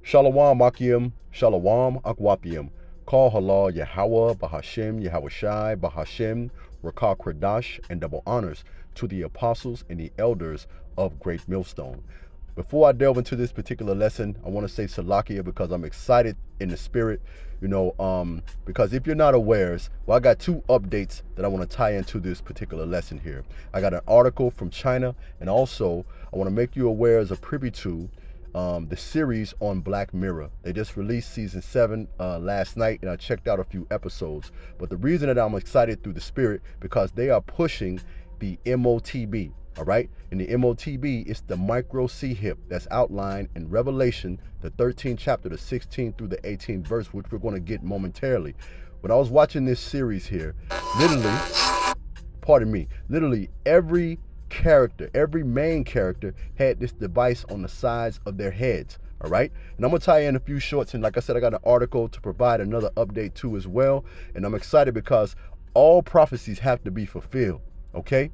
Shalom Akim, Shalom Akwapium. Call halal Yahweh, Bahashem, Yahweh Bahashem, Rakah Kradash, and double honors to the apostles and the elders of Great Millstone. Before I delve into this particular lesson, I want to say Salakia because I'm excited in the spirit, because if you're not aware, I got two updates that I want to tie into this particular lesson here. I got an article from China, and also I want to make you aware as a privy to the series on Black Mirror. They just released season 7 last night, and I checked out a few episodes. But the reason that I'm excited through the spirit, because they are pushing the MOTB. All right, and the MOTB is the micro C-hip that's outlined in Revelation, the 13th chapter, the 16th through the 18th verse, which we're going to get momentarily. When I was watching this series here, literally every character, every main character had this device on the sides of their heads. All right, and I'm gonna tie in a few shorts, and like I said, I got an article to provide another update too as well. And I'm excited because all prophecies have to be fulfilled. Okay,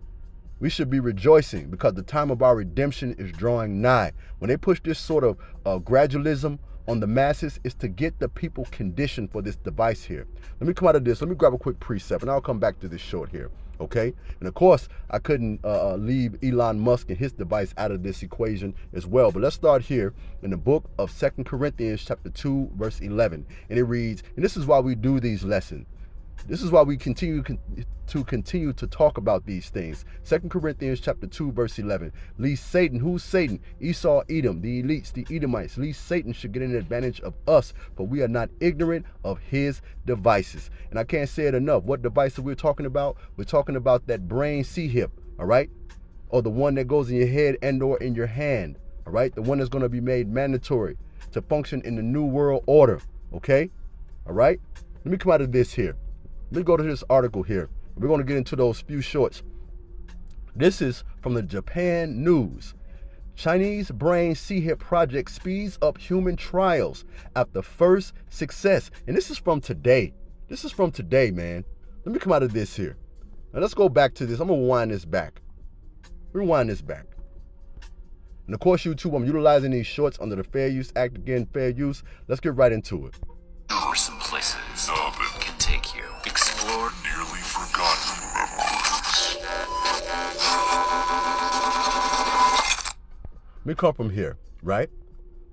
we should be rejoicing because the time of our redemption is drawing nigh. When they push this sort of gradualism on the masses, is to get the people conditioned for this device here. Let me come out of this. Let me grab a quick precept, and I'll come back to this short here. Okay, and of course I couldn't leave Elon Musk and his device out of this equation as well. But let's start here in the book of 2 Corinthians chapter 2 verse 11, and it reads, and this is why we do these lessons. This is why we continue to talk about these things. 2 Corinthians chapter 2 verse 11. Lest Satan, who's Satan? Esau, Edom, the elites, the Edomites. Lest Satan should get an advantage of us, for we are not ignorant of his devices. And I can't say it enough. What device are we talking about? We're talking about that brain C-hip, all right? Or the one that goes in your head and or in your hand, all right? The one that's going to be made mandatory to function in the new world order, okay? All right? Let me come out of this here. Let me go to this article here. We're going to get into those few shorts. This is from the Japan News. Chinese brain C-hip project speeds up human trials after first success. And this is from today. This is from today, man. Let me come out of this here. Now let's go back to this. I'm going to wind this back. Rewind this back. And of course, YouTube, I'm utilizing these shorts under the Fair Use Act. Again, fair use. Let's get right into it. Over some places NUBBIN can take you. Explore nearly forgotten memories. Let me come from here, right?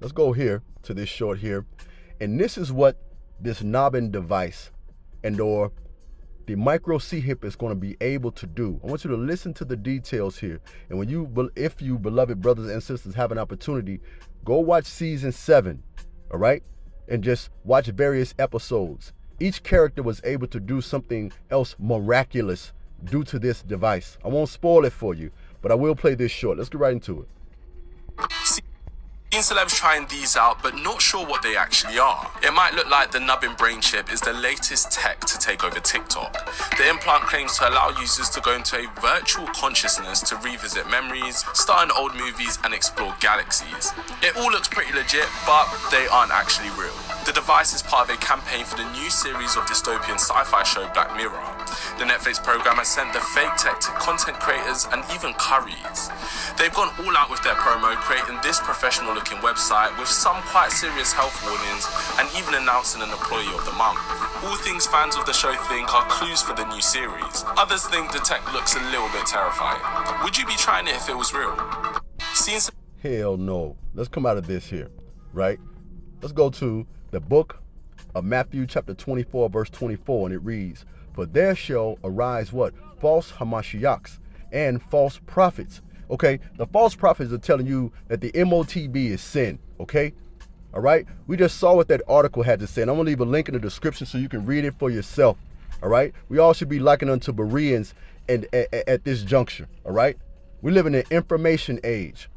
Let's go here to this short here. And this is what this NUBBIN device and or the micro C-hip is going to be able to do. I want you to listen to the details here. And if you beloved brothers and sisters have an opportunity, go watch season 7, all right? And just watch various episodes. Each character was able to do something else miraculous due to this device. I won't spoil it for you, but I will play this short. Let's get right into it. Seen celebs trying these out, but not sure what they actually are. It might look like the NUBBIN brain chip is the latest tech to take over TikTok. The implant claims to allow users to go into a virtual consciousness to revisit memories, star in old movies, and explore galaxies. It all looks pretty legit, but they aren't actually real. The device is part of a campaign for the new series of dystopian sci-fi show Black Mirror. The Netflix program has sent the fake tech to content creators and even curries. They've gone all out with their promo, creating this professional-looking website with some quite serious health warnings and even announcing an employee of the month. All things fans of the show think are clues for the new series. Others think the tech looks a little bit terrifying. Would you be trying it if it was real? Hell no. Let's come out of this here, right? Let's go to the book of Matthew chapter 24 verse 24, and it reads, for there shall arise what? False Hamashiachs and false prophets. Okay, the false prophets are telling you that the MOTB is sin, okay? All right, we just saw what that article had to say, and I'm gonna leave a link in the description so you can read it for yourself, all right? We all should be likened unto Bereans and at this juncture, all right? We live in an information age.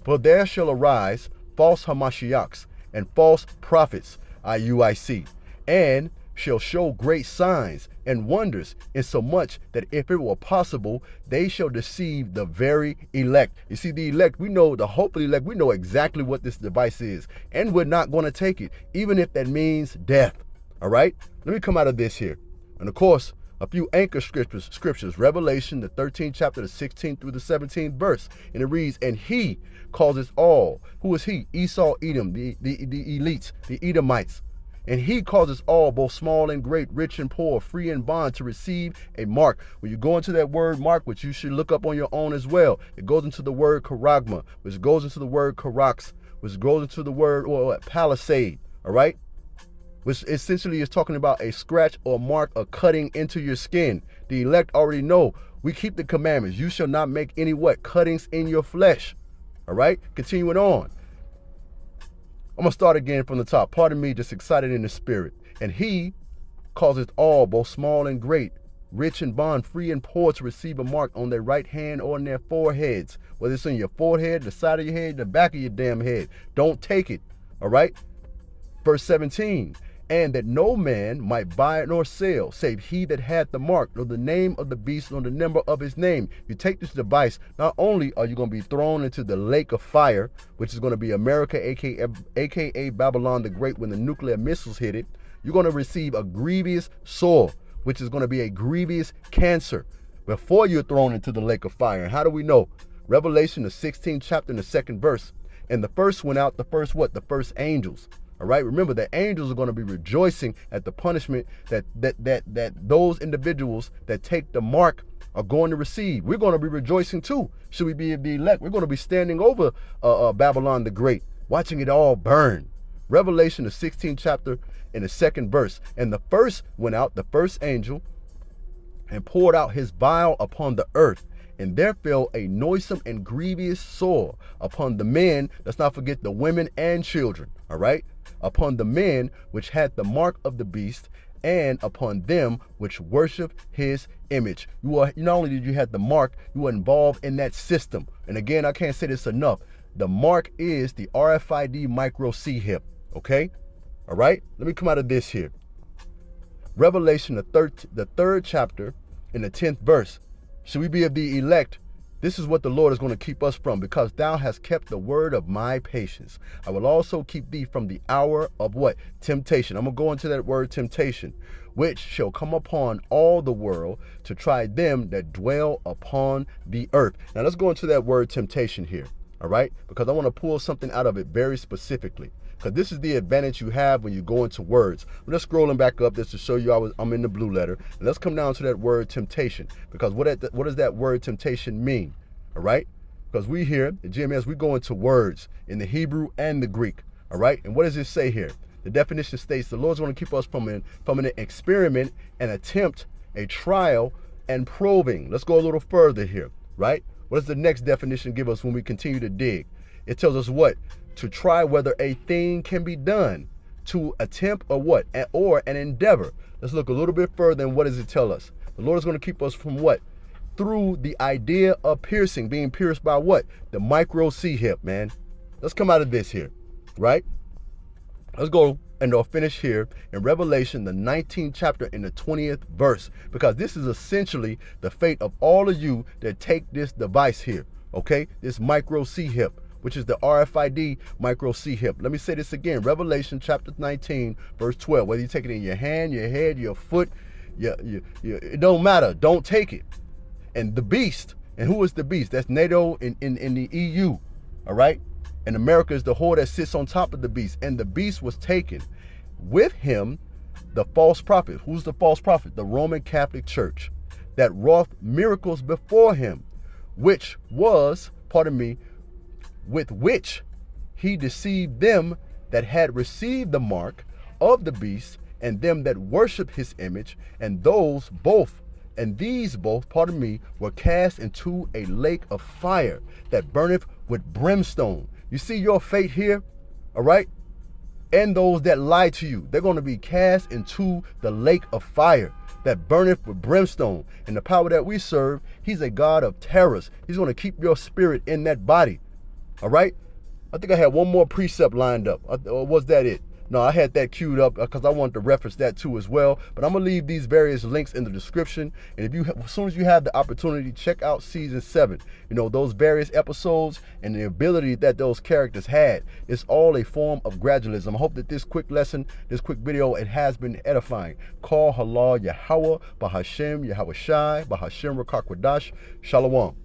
For there shall arise false Hamashiachs and false prophets, IUIC, and shall show great signs and wonders, insomuch that if it were possible, they shall deceive the very elect. You see, the elect, we know, the hopeful elect, we know exactly what this device is, and we're not going to take it, even if that means death. All right, let me come out of this here. And of course, A few anchor scriptures, Revelation, the 13th chapter, the 16th through the 17th verse. And it reads, and he causes all. Who is he? Esau, Edom, the elites, the Edomites. And he causes all, both small and great, rich and poor, free and bond, to receive a mark. When you go into that word mark, which you should look up on your own as well, it goes into the word charagma, which goes into the word charax, which goes into the word or palisade, all right? Which essentially is talking about a scratch or mark or cutting into your skin. The elect already know. We keep the commandments. You shall not make any what? Cuttings in your flesh. All right? Continuing on. I'm going to start again from the top. Pardon me, just excited in the spirit. And he causes all, both small and great, rich and bond, free and poor, to receive a mark on their right hand or on their foreheads. Whether it's on your forehead, the side of your head, the back of your damn head. Don't take it. All right? Verse 17. And that no man might buy nor sell, save he that had the mark, nor the name of the beast, nor the number of his name. You take this device, not only are you going to be thrown into the lake of fire, which is going to be America, aka Babylon the Great, when the nuclear missiles hit it, you're going to receive a grievous sore, which is going to be a grievous cancer, before you're thrown into the lake of fire. And how do we know? Revelation, the 16th chapter, and the 2nd verse. And the first went out, the first what? The first angels. All right, remember the angels are going to be rejoicing at the punishment that those individuals that take the mark are going to receive. We're going to be rejoicing too. Should we be the elect? We're going to be standing over Babylon the Great, watching it all burn. Revelation, the 16th chapter, and the 2nd verse. And the first went out, the first angel, and poured out his vial upon the earth. And there fell a noisome and grievous sore upon the men. Let's not forget the women and children. All right. Upon the men which had the mark of the beast, and upon them which worship his image. Not only did you have the mark, you were involved in that system. And again, I can't say this enough. The mark is the RFID micro C hip. Okay. All right. Let me come out of this here. Revelation, the 3rd chapter, in the 10th verse. Should we be of the elect? This is what the Lord is going to keep us from. Because thou hast kept the word of my patience, I will also keep thee from the hour of what? Temptation. I'm going to go into that word temptation, which shall come upon all the world to try them that dwell upon the earth. Now let's go into that word temptation here. All right. Because I want to pull something out of it very specifically. Because this is the advantage you have when you go into words. I'm just scrolling back up just to show you I'm in the blue letter. And let's come down to that word temptation. Because what does that word temptation mean? All right? Because we here at GMS, we go into words in the Hebrew and the Greek. All right? And what does it say here? The definition states the Lord's going to keep us from an experiment, an attempt, a trial, and probing. Let's go a little further here. Right? What does the next definition give us when we continue to dig? It tells us what? To try whether a thing can be done, to attempt or what? Or an endeavor. Let's look a little bit further, and what does it tell us? The Lord is going to keep us from what? Through the idea of piercing, being pierced by what? The micro C hip, man. Let's come out of this here, right? Let's go and I'll finish here in Revelation, the 19th chapter, in the 20th verse, because this is essentially the fate of all of you that take this device here, okay? This micro C hip, which is the RFID micro C hip. Let me say this again. Revelation chapter 19, verse 12. Whether you take it in your hand, your head, your foot, it don't matter. Don't take it. And the beast, and who is the beast? That's NATO in the EU, all right? And America is the whore that sits on top of the beast. And the beast was taken. With him, the false prophet. Who's the false prophet? The Roman Catholic Church that wrought miracles before him, which was, with which he deceived them that had received the mark of the beast, and them that worship his image, and these both, were cast into a lake of fire that burneth with brimstone. You see your fate here, all right? And those that lie to you, they're going to be cast into the lake of fire that burneth with brimstone. And the power that we serve, he's a God of terrors. He's going to keep your spirit in that body. All right? I think I had one more precept lined up. Or was that it? No, I had that queued up because I wanted to reference that too as well. But I'm gonna leave these various links in the description. And if you, as soon as you have the opportunity, check out season 7. You know, those various episodes and the ability that those characters had. It's all a form of gradualism. I hope that this quick lesson, this quick video, it has been edifying. Call halal Yahweh, Bahashem Yahweh Shai, Bahashem Rakakwadash, Shalom.